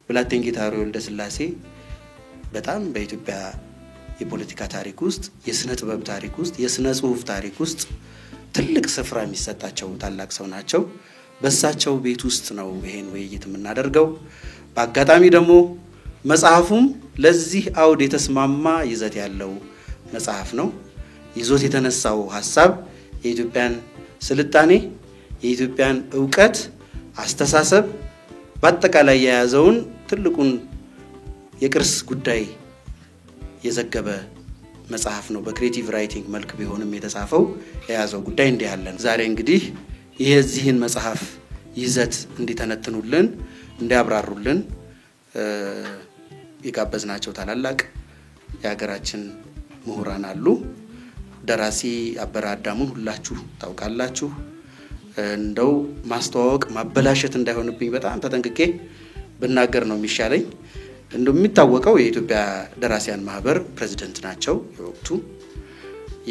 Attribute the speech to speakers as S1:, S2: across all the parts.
S1: ብላቴን ጌታ ወልደ ስላሴ በጣም በኢትዮጵያ የፖለቲካ ታሪክ ውስጥ የስነ ጥበብ ታሪክ ውስጥ የስነ ጽሁፍ ታሪክ ውስጥ ትልቅ ስፍራ የሚሰጣቸው ታላቅ ሰው ናቸው በሳቸው ቤት ውስጥ ነው ይሄን ውይይት የምናደርገው በአጋጣሚ ደግሞ መጽሐፉም ለዚህ አውድ የተስማማ ይዘት ያለው መጽሐፍ ነው ይዞት የተነሳው ሐሳብ የኢትዮጵያን ስልጣኔ የኢትዮጵያን ዕውቀት አስተሳሰብ በአጠቃላይ የያዘውን ትልቁን የቅርስ ጉዳይ የዘገበ መጽሐፍ ነው በክሪኤቲቭ ራይቲንግ መልክ ቢሆንም የተጻፈው የያዘው ጉዳይ እንዲህ ያለን ዛሬ እንግዲህ የዚህን መጽሐፍ ይዘት እንዲተነትኑልን እንዲያብራሩልን የጋበዝናቸው ታላላቅ የሀገራችን ምሁራን አሉ ደራሲ አበራ አዳሙን ሁላችሁ ታውቃላችሁ እንደው ማስተዋወቅ ማበላሸት እንዳይሆንብኝ በጣም ተጠንቅቄ ብናገር ነው የሚሻለኝ እንደሚታወቀው የኢትዮጵያ ደራሲያን ማህበር ፕሬዝዳንት ናቸው የወቅቱ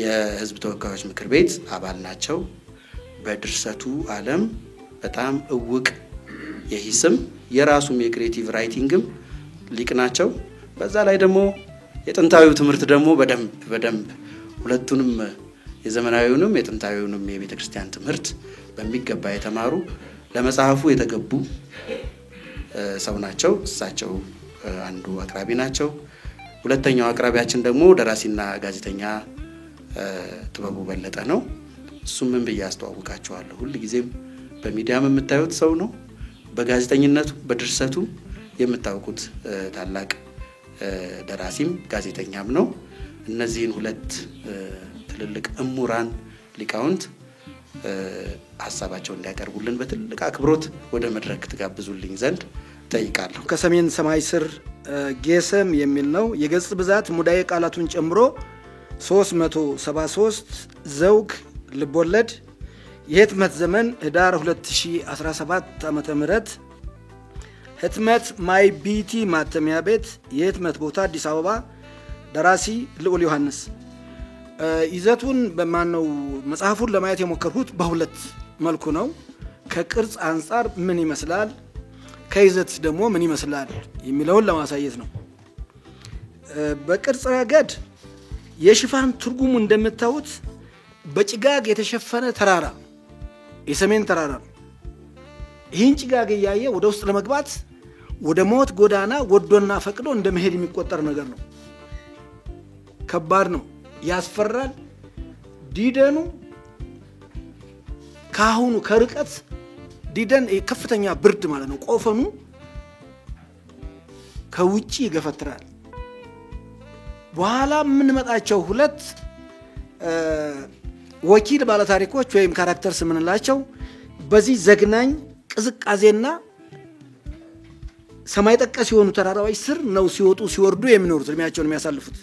S1: የህዝብ ተወካዮች ምክር ቤት አባል ናቸው በድርሰቱ ዓለም በጣም እውቅ የሂስም የራሱም የክሪኤቲቭ ራይቲንግም ሊቅ ናቸው በዛ ላይ ደግሞ የጥንታዊው ትምህርት ደግሞ በደንብ ሁለቱንም የዘመናዊውንም የጥንታዊውንም የቤተክርስቲያን ትምህርት በሚገባ የተማሩ ለመጽሐፉ የተገቡ ሰው ናቸው እሳቸው አንዱ አቅራቢ ናቸው ሁለተኛው አቅራቢያችን ደግሞ ደራሲና ጋዜጠኛ ጥበቡ በለጠ ነው እሱም ምን በያስተዋውቃቸዋለሁ ሁሉ ጊዜም በሚዲያም የምታዩት ሰው ነው በጋዜጠኝነቱ በድርሰቱ የምታውቁት ታላቅ ደራሲም ጋዜጠኛም ነው እነዚህን ሁለት ትልልቅ እሙራን ሊቃውንት ሐሳባቸውን እንዲያቀርቡልን በትልቅ አክብሮት ወደ መድረክ ተጋብዙልኝ ዘንድ ጠይቃለሁ
S2: ከሰሜን ሰማይ ስር ጌሰም የሚል ነው የገጽ ብዛት ሙዳየ ቃላቱን ጨምሮ 373 ዘውግ ልቦለድ የህትመት ዘመን ህዳር 2017 ዓመተ ምህረት ህትመት ማይ ቢቲ ማተሚያ ቤት የህትመት ቦታ አዲስ አበባ ደራሲ ልዑል ዮሐንስ ይዘቱን በማነው መጽሐፉን ለማየት የሞከርኩት በሁለት መልኩ ነው ከቅርጽ አንፃር ምን ይመስላል ከይዘት ደግሞ ምን ይመስላል የሚለውን ለማሳየት ነው በቅርጽ ረገድ የሽፋን ትርጉሙ እንደምታዩት በጭጋግ የተሸፈነ ተራራ የሰሜን ተራራ ይህን ጭጋግ ያያየ ወደ ውስጥ ለመግባት ወደ ሞት ጎዳና ወዶና ፈቅዶ እንደመሄድ የሚቆጠር ነገር ነው ከባድ ነው ያስፈራል ዲደኑ ካሁኑ ከርቀት ዲደን ከፍተኛ ብርድ ማለት ነው ቆፈኑ ከውጪ ይገፈትራል በኋላ ምን መጣቸው ሁለት ወኪል ባለ ታሪኮች ወይም ካራክተርስ ምንላቸው በዚህ ዘግናኝ ቅዝቃዜና ሰማይ ጠቀስ የሆኑ ተራራዎች ስር ነው ሲወጡ ሲወርዱ የሚኖሩት እድሜያቸውን የሚያሳልፉት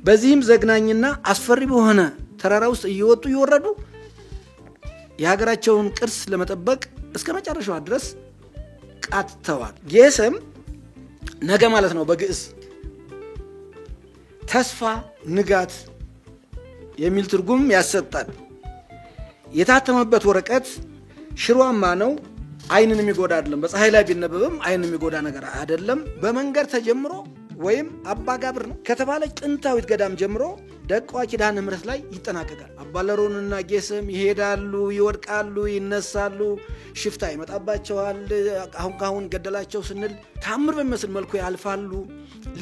S2: በዚህም ዘግናኝና አስፈሪ በሆነ ተራራ ውስጥ እየወጡ ይወረዱ የሀገራቸውን ቅርስ ለመጠበቅ እስከ መጨረሻው ድረስ ቃተዋል ጌሰም ነገ ማለት ነው በግዕዝ ተስፋ ንጋት የሚል ትርጉም ያሰጣል የታተመበት ወረቀት ሽሯማ ነው አይንን የሚጎዳ አይደለም በፀሐይ ላይ ቢነበብም አይንን የሚጎዳ ነገር አይደለም በመንገር ተጀምሮ ወይም አባጋብር ነው ከተባለ ጥንታዊት ገዳም ጀምሮ ደቋ ኪዳነ ምህረት ላይ ይጠናቀቃል አባለሮንና ጌሰም ይሄዳሉ ይወድቃሉ ይነሳሉ ሽፍታ ይመጣባቸዋል አሁን ገደላቸው ስንል ታምር በሚመስል መልኩ ያልፋሉ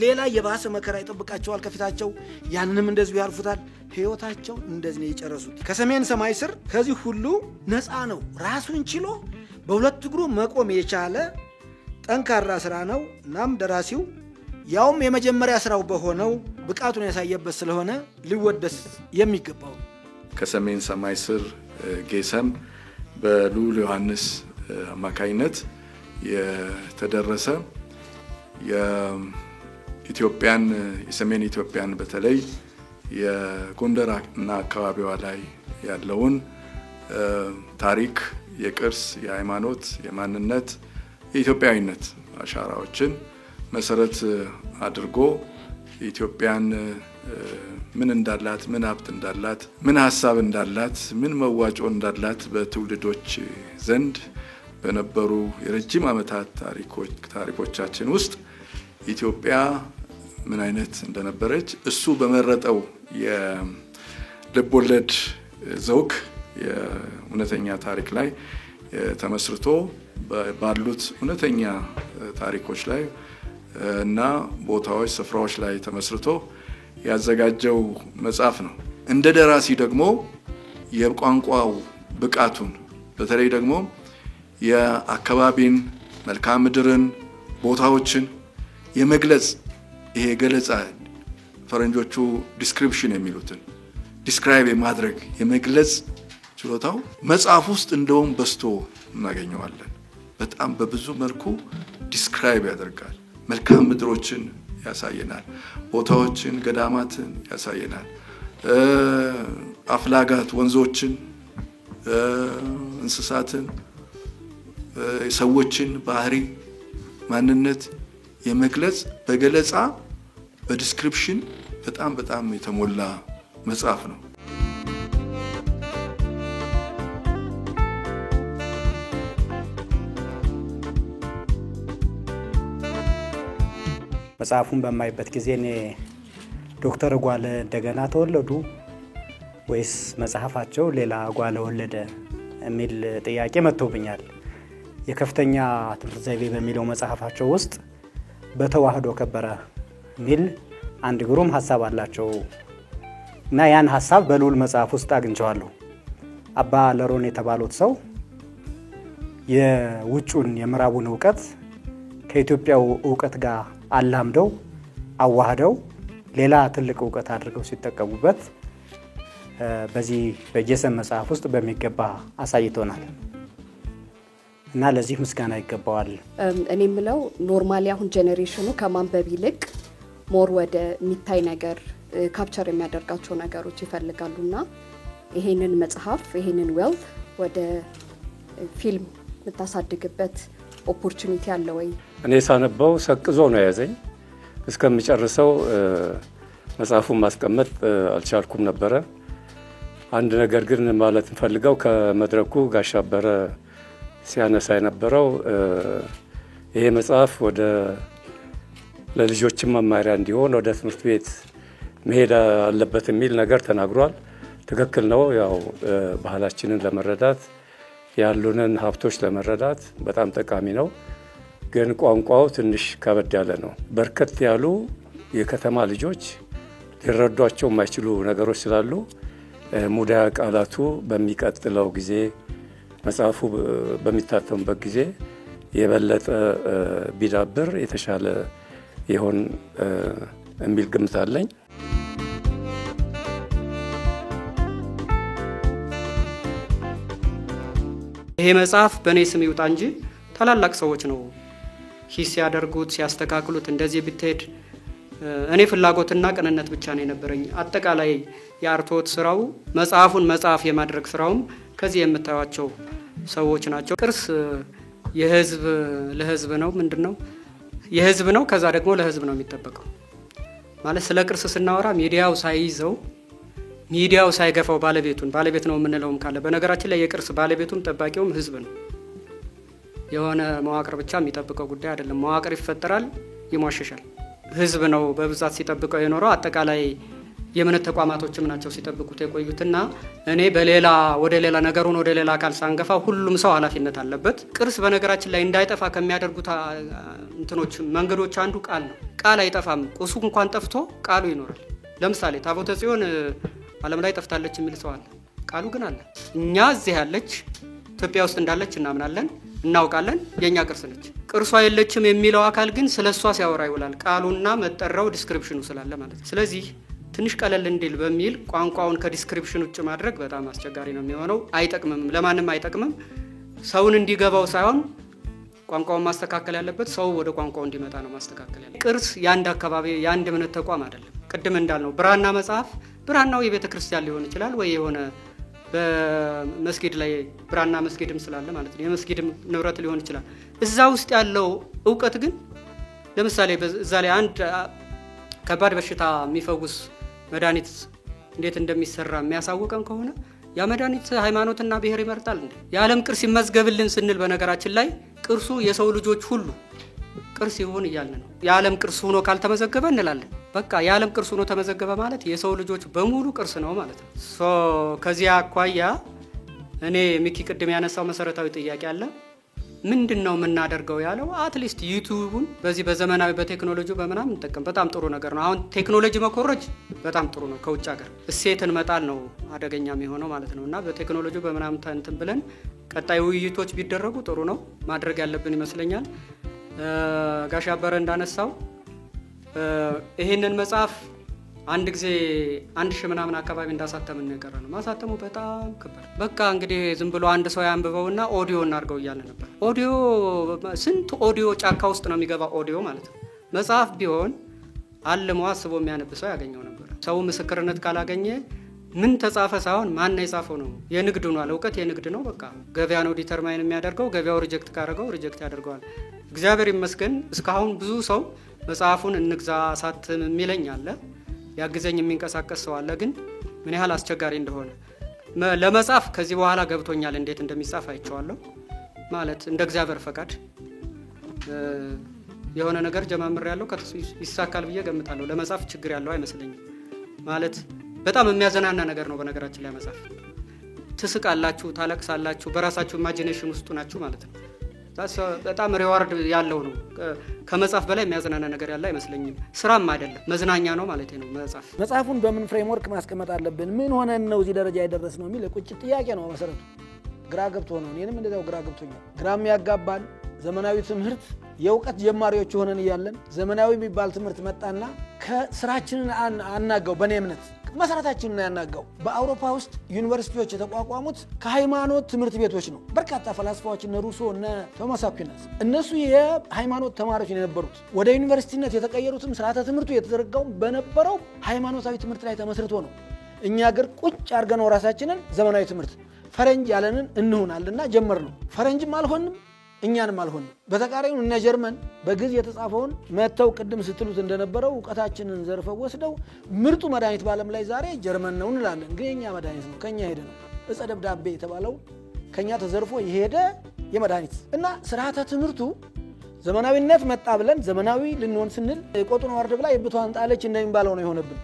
S2: ሌላ የባሰ መከራ ይጠብቃቸዋል ከፊታቸው ያንንም እንደዚህ ያልፉታል ህይወታቸው እንደዚህ ነው ይጨረሱት ከሰሜን ሰማይ ስር ከዚህ ሁሉ ነፃ ነው ራሱን ችሎ በሁለት እግሩ መቆም የቻለ ጠንካራ ስራ ነው እናም ደራሲው ያውም የመጀመሪያ ስራው በሆነው ብቃቱን ያሳየበት ስለሆነ ሊወደስ የሚገባው
S3: ከሰሜን ሰማይ ስር ጌሰም በልዑል ዮሐንስ አማካይነት የተደረሰ የኢትዮጵያን የሰሜን ኢትዮጵያን በተለይ የጎንደርና አካባቢዋ ላይ ያለውን ታሪክ የቅርስ የሃይማኖት የማንነት የኢትዮጵያዊነት አሻራዎችን መሰረት አድርጎ ኢትዮጵያን ምን እንዳላት ምን ሀብት እንዳላት ምን ሐሳብ እንዳላት ምን መዋጮ እንዳላት በትውልዶች ዘንድ በነበሩ የረጅም ዓመታት ታሪኮቻችን ውስጥ ኢትዮጵያ ምን አይነት እንደነበረች እሱ በመረጠው የልቦለድ ዘውግ የእውነተኛ ታሪክ ላይ ተመስርቶ ባሉት እውነተኛ ታሪኮች ላይ እና ቦታዎች ስፍራዎች ላይ ተመስርቶ ያዘጋጀው መጽሐፍ ነው። እንደ ደራሲ ደግሞ የቋንቋው ብቃቱን በተለይ ደግሞ የአካባቢን መልክዓ ምድርን ቦታዎችን የመግለጽ ይሄ ገለጻ ፈረንጆቹ ዲስክሪፕሽን የሚሉትን ዲስክራይብ የማድረግ የመግለጽ ችሎታው መጽሐፍ ውስጥ እንደውም በስቶ እናገኘዋለን። በጣም በብዙ መልኩ ዲስክራይብ ያደርጋል። መልክዓ ምድሮችን ያሳየናል፣ ቦታዎችን፣ ገዳማትን ያሳየናል፣ አፍላጋት ወንዞችን፣ እንስሳትን፣ ሰዎችን ባህሪ ማንነት የመግለጽ በገለጻ በዲስክሪፕሽን በጣም የተሞላ መጽሐፍ ነው።
S4: መጽሐፉን በማይበት ጊዜ እኔ ዶክተር ጓለ እንደገና ተወለዱ ወይስ መጽሐፋቸው ሌላ ጓለ ወለደ የሚል ጥያቄ መጥቶብኛል። የከፍተኛ ትምህርት ዘይቤ በሚለው መጽሐፋቸው ውስጥ በተዋህዶ ከበረ ሚል አንድ ግሩም ሐሳብ አላቸው እና ያን ሐሳብ በሉል መጽሐፍ ውስጥ አግኝቻለሁ። አባ ለሮን የተባሉት ሰው የውጩን የምዕራቡን ዕውቀት ከኢትዮጵያው ዕውቀት ጋር አላምደው አዋህደው ሌላ ትልቅ ዕውቀት አድርገው ሲጠቀሙበት በዚህ በጀሰም መጽሐፍ ውስጥ በሚገባ አሳይቶናል እና ለዚህ ምስጋና ይገባዋል።
S5: እኔ ምለው ኖርማሊ አሁን ጄኔሬሽኑ ከማንበብ ይልቅ ሞር ወደ ሚታይ ነገር ካፕቸር የሚያደርጋቸው ነገሮች ይፈልጋሉና ይሄንን መጽሐፍ ይሄንን ዌልት ወደ ፊልም ምታሳድግበት ኦፖርቹኒቲ አለ ወይ?
S6: እኔ ሳነበው ሰቅዞ ነው ያዘኝ። እስከምጨርሰው መጽሐፉን ማስቀመጥ አልቻልኩም ነበር። አንድ ነገር ግን ማለት እንፈልገው ከመድረኩ ጋሻበረ ሲያነሳ የነበረው ይሄ መጽሐፍ ወደ ለልጆችም መማሪያ እንዲሆን ወደ ትምህርት ቤት መሄድ አለበት የሚል ነገር ተናግሯል። ትክክል ነው። ያው ባህላችንን ለመረዳት ያሉንን ሀብቶች ለመረዳት በጣም ጠቃሚ ነው። ግን ቋንቋው ትንሽ ከበድ ያለ ነው። በርከት ያሉ የከተማ ልጆች ሊረዷቸው የማይችሉ ነገሮች ስላሉ ሙዳያ ቃላቱ በሚቀጥለው ጊዜ መጽሐፉ በሚታተምበት ጊዜ የበለጠ ቢዳብር የተሻለ ይሆን የሚል ግምት አለኝ።
S7: ይሄ መጽሐፍ በኔ ስም ይውጣ እንጂ ታላላቅ ሰዎች ነው ሂስ ያደርጉት ሲያስተካክሉት እንደዚህ ብትሄድ እኔ ፍላጎትና ቅንነት ብቻ ነው የነበረኝ። አጠቃላይ የአርቶት ስራው መጽሐፉን መጽሐፍ የማድረግ ስራውም ከዚህ የምታዩቸው ሰዎች ናቸው። ቅርስ የህዝብ ለህዝብ ነው ምንድነው የህዝብ ነው ከዛ ደግሞ ለህዝብ ነው የሚጠበቀው ማለት ስለ ቅርስ ስናወራ ሚዲያው ሳይይዘው ሚዲያው ሳይገፋው ባለቤት ነው የምንለውም ካለ በነገራችን ላይ የቅርስ ባለቤቱም ጠባቂውም ህዝብ ነው። የሆነ መዋቅር ብቻ የሚጠብቀው ጉዳይ አይደለም። መዋቅር ይፈጠራል ይሟሸሻል። ህዝብ ነው በብዛት ሲጠብቀው የኖረው። አጠቃላይ የምነት ተቋማቶችም ናቸው ሲጠብቁት የቆዩትና እኔ ወደ ሌላ ነገሩን ወደ ሌላ አካል ሳንገፋ ሁሉም ሰው ኃላፊነት አለበት። ቅርስ በነገራችን ላይ እንዳይጠፋ ከሚያደርጉት እንትኖች መንገዶች አንዱ ቃል ነው። ቃል አይጠፋም። ቁሱ እንኳን ጠፍቶ ቃሉ ይኖራል። ለምሳሌ ታቦተ ጽዮን ዓለም ላይ ጠፍታለች የሚል ሰው አለ። ቃሉ ግን አለ። እኛ እዚህ ያለች ኢትዮጵያ ውስጥ እንዳለች እናምናለን እናውቃለን። የኛ ቅርስ ነች። ቅርሷ የለችም የሚለው አካል ግን ስለሷ ሲያወራ ይውላል። ቃሉና መጠራው ዲስክሪፕሽኑ ስላለ ማለት ነው። ስለዚህ ትንሽ ቀለል እንዲል በሚል ቋንቋውን ከዲስክሪፕሽን ውጭ ማድረግ በጣም አስቸጋሪ ነው የሚሆነው። አይጠቅምም፣ ለማንም አይጠቅምም። ሰውን እንዲገባው ሳይሆን ቋንቋውን ማስተካከል ያለበት ሰው ወደ ቋንቋው እንዲመጣ ነው ማስተካከል ያለበት። ቅርስ ያንድ አካባቢ ያንድ እምነት ተቋም አይደለም። ቅድም እንዳልነው ብራና መጽሐፍ ብራናው የቤተ ክርስቲያን ሊሆን ይችላል ወይ የሆነ በመስጊድ ላይ ብራና መስጊድም ስላለ ማለት ነው የመስጊድም ንብረት ሊሆን ይችላል። እዛ ውስጥ ያለው ዕውቀት ግን ለምሳሌ በዛ ላይ አንድ ከባድ በሽታ የሚፈውስ መድኃኒት እንዴት እንደሚሰራ የሚያሳውቀን ከሆነ ያ መድኃኒት ሃይማኖትና ብሔር ይመርጣል እንዴ? የዓለም ቅርስ ይመዝገብልን ስንል በነገራችን ላይ ቅርሱ የሰው ልጆች ሁሉ ቅርስ ይሁን እያልን ነው። የዓለም ቅርስ ሆኖ ካልተመዘገበ እንላለን። በቃ የዓለም ቅርስ ሆኖ ተመዘገበ ማለት የሰው ልጆች በሙሉ ቅርስ ነው ማለት ነው። ከዚያ አኳያ እኔ ሚኪ ቅድም ያነሳው መሰረታዊ ጥያቄ አለ። ምንድነው የምናደርገው ያለው አትሊስት ዩቲዩብን በዚህ በዘመናዊ በቴክኖሎጂ በመናም እንጠቀም በጣም ጥሩ ነገር ነው። አሁን ቴክኖሎጂ መኮረጅ በጣም ጥሩ ነው። ከውጭ ሀገር እሴትን መጣል ነው አደገኛ የሚሆነው ማለት ነውና በቴክኖሎጂ በመናም እንትን ብለን ቀጣይ ውይይቶች ቢደረጉ ጥሩ ነው ማድረግ ያለብን ይመስለኛል። ጋሽ አበረ እንዳነሳው ይሄንን መጽሐፍ አንድ ጊዜ 1000 ምናምን አካባቢ እንዳሳተምን ነገር ነው። ማሳተሙ በጣም ከባድ በቃ እንግዲህ ዝም ብሎ አንድ ሰው ያንብበውና ኦዲዮ እናርገው ይያለ ነበር። ኦዲዮ ስንት ኦዲዮ ጫካ ውስጥ ነው የሚገባ ኦዲዮ ማለት ነው። መጽሐፍ ቢሆን አልሞ አስቦ የሚያነብ ሰው ያገኘው ነበር። ሰው ምስክርነት ካላገኘ ምን ተጻፈ ሳይሆን ማን ነው የጻፈው ነው። የንግድ ነው እውቀት የንግድ ነው። በቃ ገበያ ነው ዲተርማይን የሚያደርገው። ገበያው ሪጀክት ካደረገው ሪጀክት ያደርገዋል። እግዚአብሔር ይመስገን እስካሁን ብዙ ሰው መጽሐፉን እንግዛ ሳትም የሚለኝ አለ። ያግዘኝ የሚንቀሳቀስ ሰው አለ። ግን ምን ያህል አስቸጋሪ እንደሆነ ለመጻፍ ከዚህ በኋላ ገብቶኛል። እንዴት እንደሚጻፍ አይቼዋለሁ። ማለት እንደ እግዚአብሔር ፈቃድ የሆነ ነገር ጀማምር ያለው ይሳካል ብዬ ገምታለሁ። ለመጻፍ ችግር ያለው አይመስለኝም። ማለት በጣም የሚያዘናና ነገር ነው። በነገራችን ላይ መጻፍ ትስቃላችሁ፣ ታለቅሳላችሁ፣ በራሳችሁ ኢማጂኔሽን ውስጥ ናችሁ ማለት ነው። በጣም ሪዋርድ ያለው ነው። ከመጽሐፍ በላይ የሚያዘናና ነገር ያለ አይመስለኝም። ስራም አይደለም መዝናኛ ነው ማለት ነው።
S2: መጽሐፉን በምን ፍሬምወርክ ማስቀመጥ አለብን? ምን ሆነን ነው እዚህ ደረጃ ያደረስነው የሚል ቁጭት ጥያቄ ነው መሰረቱ። ግራ ገብቶ ነው። እኔንም እንደዛው ግራ ገብቶኛል። ግራም ያጋባል። ዘመናዊ ትምህርት የእውቀት ጀማሪዎች ሆነን ይያለን ዘመናዊ የሚባል ትምህርት መጣና ከስራችንን አናጋው። በኔ እምነት መሰረታችንን ያናጋው። በአውሮፓ ውስጥ ዩኒቨርሲቲዎች የተቋቋሙት ከሃይማኖት ትምህርት ቤቶች ነው። በርካታ ፈላስፋዎች እነ ሩሶ እነ ቶማስ አኩናስ እነሱ የሃይማኖት ተማሪዎች የነበሩት ወደ ዩኒቨርሲቲነት የተቀየሩትም ስርዓተ ትምህርቱ የተዘረጋው በነበረው ሃይማኖታዊ ትምህርት ላይ ተመስርቶ ነው። እኛ ሀገር ቁጭ አድርገነው ራሳችንን ዘመናዊ ትምህርት ፈረንጅ ያለንን እንሆናልና ጀመርነው። ፈረንጅም አልሆንም እኛንም አልሆንም። በተቃራኒው እነ ጀርመን በግዕዝ የተጻፈውን መተው ቅድም ስትሉት እንደነበረው ዕውቀታችንን ዘርፈው ወስደው ምርጡ መድኃኒት በዓለም ላይ ዛሬ ጀርመን ነው እንላለን። ግን የኛ መድኃኒት ነው ከኛ ሄደ ነው። እጸ ደብዳቤ የተባለው ከኛ ተዘርፎ የሄደ የመድኃኒት እና ስርዓተ ትምህርቱ ዘመናዊነት መጣ ብለን ዘመናዊ ልንሆን ስንል ቆጡን ወርድ ብላ የብቷን ጣለች እንደሚባለው ነው የሆነብን።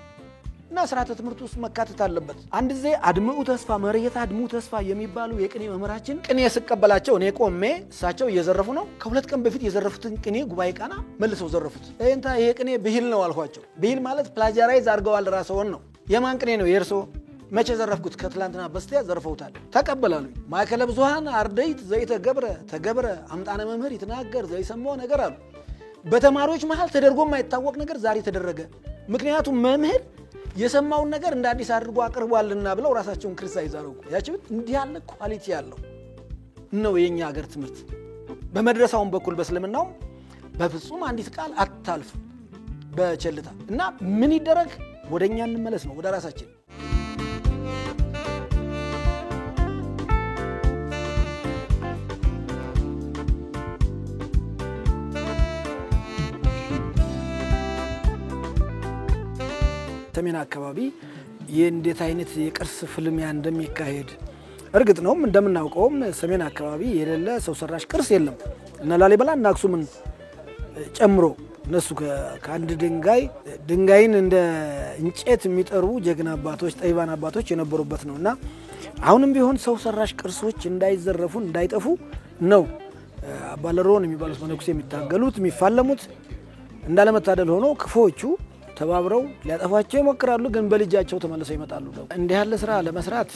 S2: እና ስርዓተ ትምህርቱ ውስጥ መካተት አለበት። አንድ ጊዜ አድምኡ ተስፋ መርየታ አድምኡ ተስፋ የሚባሉ የቅኔ መምህራችን ቅኔ ስቀበላቸው እኔ ቆሜ እሳቸው እየዘረፉ ነው። ከሁለት ቀን በፊት የዘረፉትን ቅኔ ጉባኤ ቃና መልሰው ዘረፉት። እንታ ይሄ ቅኔ ብሂል ነው አልኳቸው። ብሂል ማለት ፕላጃራይዝ አድርገዋል ራስዎን ነው። የማን ቅኔ ነው? የእርሶ። መቼ ዘረፍኩት? ከትላንትና በስቲያ ዘርፈውታል። ተቀበላሉ። ማእከለ ብዙሃን አርደይት ዘይተገብረ ተገብረ አምጣነ መምህር ይተናገር ዘይሰማው ነገር አሉ። በተማሪዎች መሃል ተደርጎ የማይታወቅ ነገር ዛሬ ተደረገ። ምክንያቱም መምህር የሰማውን ነገር እንደ አዲስ አድርጎ አቅርቧልና ብለው ራሳቸውን ክሪቲሳይዝ አደረጉ። ያቺው እንዲህ ያለ ኳሊቲ ያለው ነው የኛ ሀገር ትምህርት። በመድረሳውም በኩል በእስልምናው በፍጹም አንዲት ቃል አታልፍ በቸልታ እና ምን ይደረግ? ወደኛ እንመለስ ነው ወደ ራሳችን። ሰሜን አካባቢ የእንዴት አይነት የቅርስ ፍልሚያ እንደሚካሄድ እርግጥ ነው። እንደምናውቀው ሰሜን አካባቢ የሌለ ሰው ሰራሽ ቅርስ የለም። እና ላሊበላ እና አክሱምን ጨምሮ እነሱ ከአንድ ድንጋይን እንደ እንጨት የሚጠሩ ጀግና አባቶች ጠይባን አባቶች የነበሩበት ነውና አሁንም ቢሆን ሰው ሰራሽ ቅርሶች እንዳይዘረፉ እንዳይጠፉ ነው አባለሮን የሚባሉት መነኩሴ የሚታገሉት የሚፋለሙት። እንዳለመታደል ሆኖ ክፎቹ ተባብረው ሊያጠፋቸው ይሞክራሉ። ግን በልጃቸው ተመልሰው ይመጣሉ። እንዲህ ያለ ስራ ለመስራት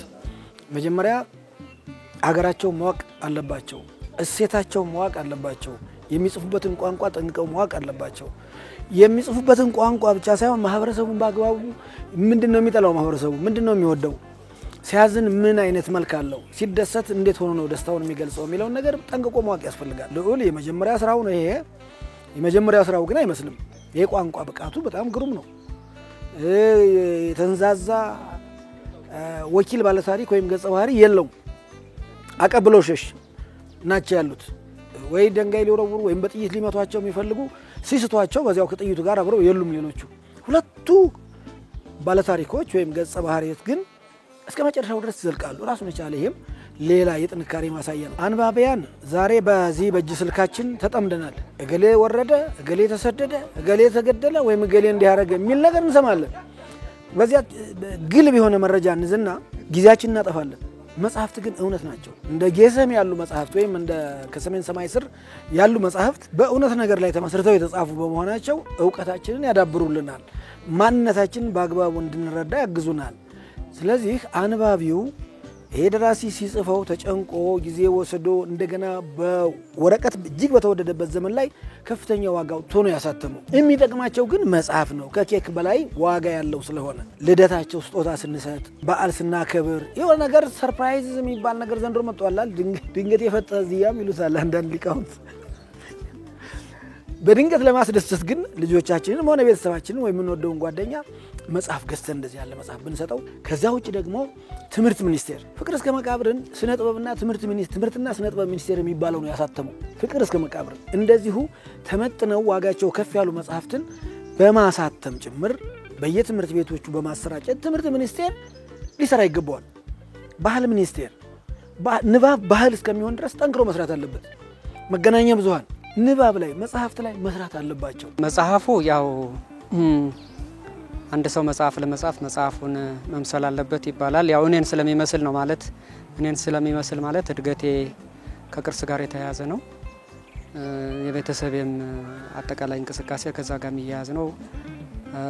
S2: መጀመሪያ አገራቸው ማወቅ አለባቸው። እሴታቸው ማወቅ አለባቸው። የሚጽፉበትን ቋንቋ ጠንቅቀው ማወቅ አለባቸው። የሚጽፉበትን ቋንቋ ብቻ ሳይሆን ማህበረሰቡን በአግባቡ ምንድነው የሚጠላው፣ ማህበረሰቡ ምንድነው የሚወደው፣ ሲያዝን ምን አይነት መልክ አለው፣ ሲደሰት እንዴት ሆኖ ነው ደስታውን የሚገልጸው የሚለውን ነገር ጠንቅቆ ማወቅ ያስፈልጋል። ልዑል የመጀመሪያ ስራው ነው ይሄ። የመጀመሪያው ስራው ግን አይመስልም። የቋንቋ ብቃቱ በጣም ግሩም ነው። የተንዛዛ ወኪል ባለ ታሪክ ወይም ገጸ ባህሪ የለው። አቀብለው ሸሽ ናቸው ያሉት። ወይ ደንጋይ ሊወረውሩ ወይም በጥይት ሊመቷቸው የሚፈልጉ ሲስቷቸው በዚያው ከጥይቱ ጋር አብረው የሉም ሌሎቹ። ሁለቱ ባለ ታሪኮች ወይም ገጸ ባህሪዎች ግን እስከ መጨረሻው ድረስ ይዘልቃሉ። ራሱን የቻለ ይሄም ሌላ የጥንካሬ ማሳያ ነው። አንባቢያን ዛሬ በዚህ በእጅ ስልካችን ተጠምደናል። እገሌ ወረደ፣ እገሌ ተሰደደ፣ እገሌ ተገደለ ወይም እገሌ እንዲያረገ የሚል ነገር እንሰማለን። በዚያ ግልብ የሆነ መረጃ እንዝና ጊዜያችን እናጠፋለን። መጽሐፍት ግን እውነት ናቸው። እንደ ጌሰም ያሉ መጽሐፍት ወይም እንደ ከሰሜን ሰማይ ስር ያሉ መጽሐፍት በእውነት ነገር ላይ ተመስርተው የተጻፉ በመሆናቸው ዕውቀታችንን ያዳብሩልናል፣ ማንነታችንን በአግባቡ እንድንረዳ ያግዙናል። ስለዚህ አንባቢው ይሄ ደራሲ ሲጽፈው ተጨንቆ ጊዜ ወስዶ እንደገና በወረቀት እጅግ በተወደደበት ዘመን ላይ ከፍተኛ ዋጋ አውጥቶ ነው ያሳተመው። የሚጠቅማቸው ግን መጽሐፍ ነው፣ ከኬክ በላይ ዋጋ ያለው ስለሆነ። ልደታቸው ስጦታ ስንሰጥ፣ በዓል ስናከብር የሆነ ነገር ሰርፕራይዝ የሚባል ነገር ዘንድሮ መጥቷል። ድንገት የፈጠዚያም ይሉታል አንዳንድ ሊቃውንት። በድንገት ለማስደሰት ግን ልጆቻችንን ሆነ ቤተሰባችንን ወይ የምንወደውን ጓደኛ መጽሐፍ ገዝተን እንደዚህ ያለ መጽሐፍ ብንሰጠው። ከዛ ውጭ ደግሞ ትምህርት ሚኒስቴር ፍቅር እስከ መቃብርን ስነ ጥበብና ትምህርትና ስነ ጥበብ ሚኒስቴር የሚባለው ነው ያሳተመው። ፍቅር እስከ መቃብርን እንደዚሁ ተመጥነው ዋጋቸው ከፍ ያሉ መጽሐፍትን በማሳተም ጭምር በየትምህርት ቤቶቹ በማሰራጨት ትምህርት ሚኒስቴር ሊሰራ ይገባዋል። ባህል ሚኒስቴር ንባብ ባህል እስከሚሆን ድረስ ጠንክሮ መስራት አለበት። መገናኛ ብዙሃን ንባብ ላይ መጽሐፍት ላይ መስራት አለባቸው።
S7: መጽሐፉ ያው አንድ ሰው መጽሐፍ ለመጻፍ መጽሐፉን መምሰል አለበት ይባላል። ያው እኔን ስለሚመስል ነው ማለት እኔን ስለሚመስል ማለት እድገቴ ከቅርስ ጋር የተያያዘ ነው። የቤተሰቤም አጠቃላይ እንቅስቃሴ ከዛ ጋር የሚያያዝ ነው።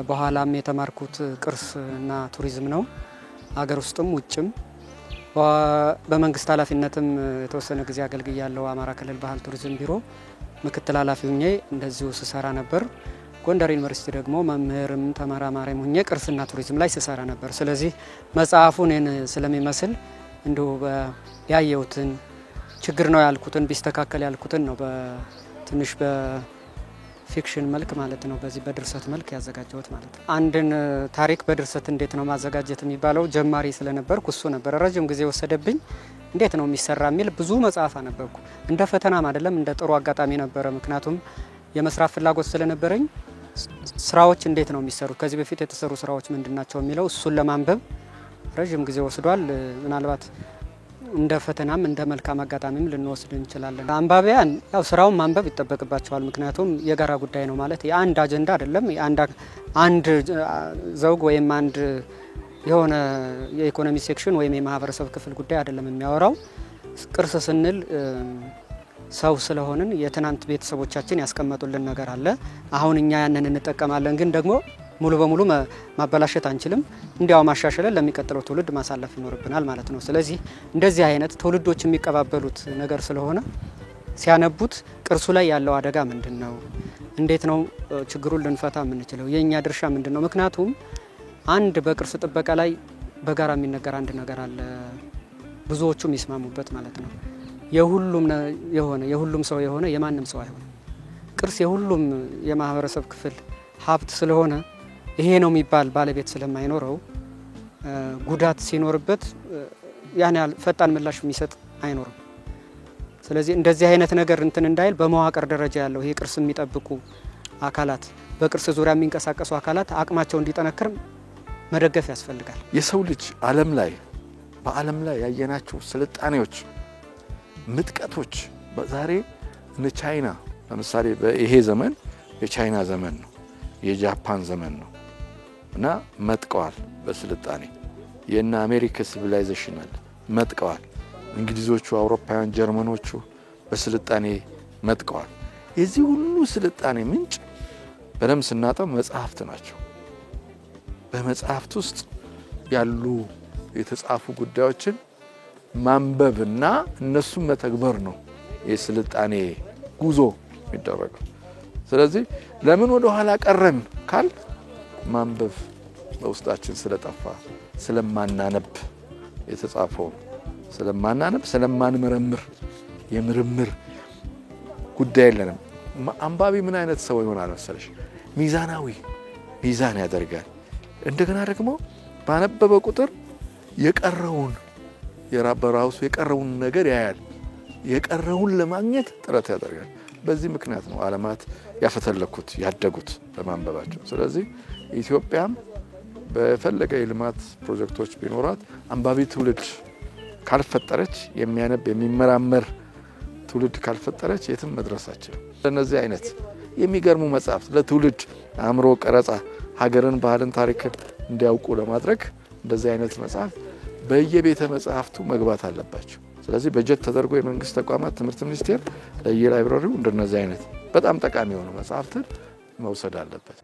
S7: በኋላም የተማርኩት ቅርስና ቱሪዝም ነው። አገር ውስጥም ውጭም በመንግስት ኃላፊነትም የተወሰነ ጊዜ አገልግያለሁ። አማራ ክልል ባህል ቱሪዝም ቢሮ ምክትል ኃላፊ ሆኜ እንደዚሁ ስሰራ ነበር። ጎንደር ዩኒቨርሲቲ ደግሞ መምህርም ተመራማሪም ሆኜ ቅርስና ቱሪዝም ላይ ስሰራ ነበር። ስለዚህ መጽሐፉ እኔን ስለሚመስል እንዲሁ ያየሁትን ችግር ነው ያልኩትን ቢስተካከል ያልኩትን ነው በትንሽ በፊክሽን መልክ ማለት ነው በዚህ በድርሰት መልክ ያዘጋጀሁት ማለት ነው። አንድን ታሪክ በድርሰት እንዴት ነው ማዘጋጀት የሚባለው ጀማሪ ስለነበርኩ እሱ ነበር ረጅም ጊዜ ወሰደብኝ። እንዴት ነው የሚሰራ የሚል ብዙ መጽሐፍ አነበብኩ። እንደ ፈተናም አይደለም እንደ ጥሩ አጋጣሚ ነበረ። ምክንያቱም የመስራት ፍላጎት ስለነበረኝ ስራዎች እንዴት ነው የሚሰሩት፣ ከዚህ በፊት የተሰሩ ስራዎች ምንድናቸው የሚለው እሱን ለማንበብ ረጅም ጊዜ ወስዷል። ምናልባት እንደ ፈተናም እንደ መልካም አጋጣሚም ልንወስድ እንችላለን። አንባቢያን ያው ስራውን ማንበብ ይጠበቅባቸዋል። ምክንያቱም የጋራ ጉዳይ ነው ማለት የአንድ አጀንዳ አይደለም። አንድ ዘውግ ወይም አንድ የሆነ የኢኮኖሚ ሴክሽን ወይም የማህበረሰብ ክፍል ጉዳይ አይደለም የሚያወራው። ቅርስ ስንል ሰው ስለሆንን የትናንት ቤተሰቦቻችን ያስቀመጡልን ነገር አለ። አሁን እኛ ያንን እንጠቀማለን፣ ግን ደግሞ ሙሉ በሙሉ ማበላሸት አንችልም። እንዲያው ማሻሻለን ለሚቀጥለው ትውልድ ማሳለፍ ይኖርብናል ማለት ነው። ስለዚህ እንደዚህ አይነት ትውልዶች የሚቀባበሉት ነገር ስለሆነ ሲያነቡት ቅርሱ ላይ ያለው አደጋ ምንድነው፣ እንዴት ነው ችግሩን ልንፈታ የምንችለው፣ የኛ ድርሻ ምንድነው? ምክንያቱም አንድ በቅርስ ጥበቃ ላይ በጋራ የሚነገር አንድ ነገር አለ፣ ብዙዎቹ የሚስማሙበት ማለት ነው። የሁሉም ሰው የሆነ የማንም ሰው አይሆንም። ቅርስ የሁሉም የማህበረሰብ ክፍል ሀብት ስለሆነ ይሄ ነው የሚባል ባለቤት ስለማይኖረው ጉዳት ሲኖርበት ያን ያህል ፈጣን ምላሽ የሚሰጥ አይኖርም። ስለዚህ እንደዚህ አይነት ነገር እንትን እንዳይል በመዋቅር ደረጃ ያለው ይሄ ቅርስ የሚጠብቁ አካላት፣ በቅርስ ዙሪያ የሚንቀሳቀሱ አካላት አቅማቸው እንዲጠነክር መደገፍ ያስፈልጋል።
S3: የሰው ልጅ በዓለም ላይ ያየናቸው ስልጣኔዎች ምጥቀቶች በዛሬ እነ ቻይና ለምሳሌ ይሄ ዘመን የቻይና ዘመን ነው፣ የጃፓን ዘመን ነው እና መጥቀዋል በስልጣኔ። የእነ አሜሪካ ሲቪላይዜሽን አለ መጥቀዋል። እንግሊዞቹ፣ አውሮፓውያን፣ ጀርመኖቹ በስልጣኔ መጥቀዋል። የዚህ ሁሉ ስልጣኔ ምንጭ በደም ስናጠው መጽሐፍት ናቸው። በመጽሐፍት ውስጥ ያሉ የተጻፉ ጉዳዮችን ማንበብና እነሱን መተግበር ነው የስልጣኔ ጉዞ የሚደረገው። ስለዚህ ለምን ወደ ኋላ ቀረን ካል ማንበብ በውስጣችን ስለጠፋ ስለማናነብ የተጻፈው ስለማናነብ ስለማንመረምር የምርምር ጉዳይ የለንም። አንባቢ ምን አይነት ሰው ይሆናል መሰለሽ? ሚዛን ያደርጋል። እንደገና ደግሞ ባነበበ ቁጥር የቀረውን የራበራውስ የቀረውን ነገር ያያል። የቀረውን ለማግኘት ጥረት ያደርጋል። በዚህ ምክንያት ነው ዓለማት ያፈተለኩት ያደጉት በማንበባቸው። ስለዚህ ኢትዮጵያም በፈለገ የልማት ፕሮጀክቶች ቢኖራት አንባቢ ትውልድ ካልፈጠረች የሚያነብ የሚመራመር ትውልድ ካልፈጠረች የትም መድረሳችን። ለነዚህ አይነት የሚገርሙ መጽሐፍት ለትውልድ አእምሮ ቀረጻ ሀገርን፣ ባህልን፣ ታሪክን እንዲያውቁ ለማድረግ እንደዚህ አይነት መጽሐፍ በየቤተ መጽሐፍቱ መግባት አለባቸው። ስለዚህ በጀት ተደርጎ የመንግስት ተቋማት ትምህርት ሚኒስቴር ለየላይብረሪው እንደነዚህ አይነት በጣም ጠቃሚ የሆኑ መጽሐፍትን መውሰድ አለበት።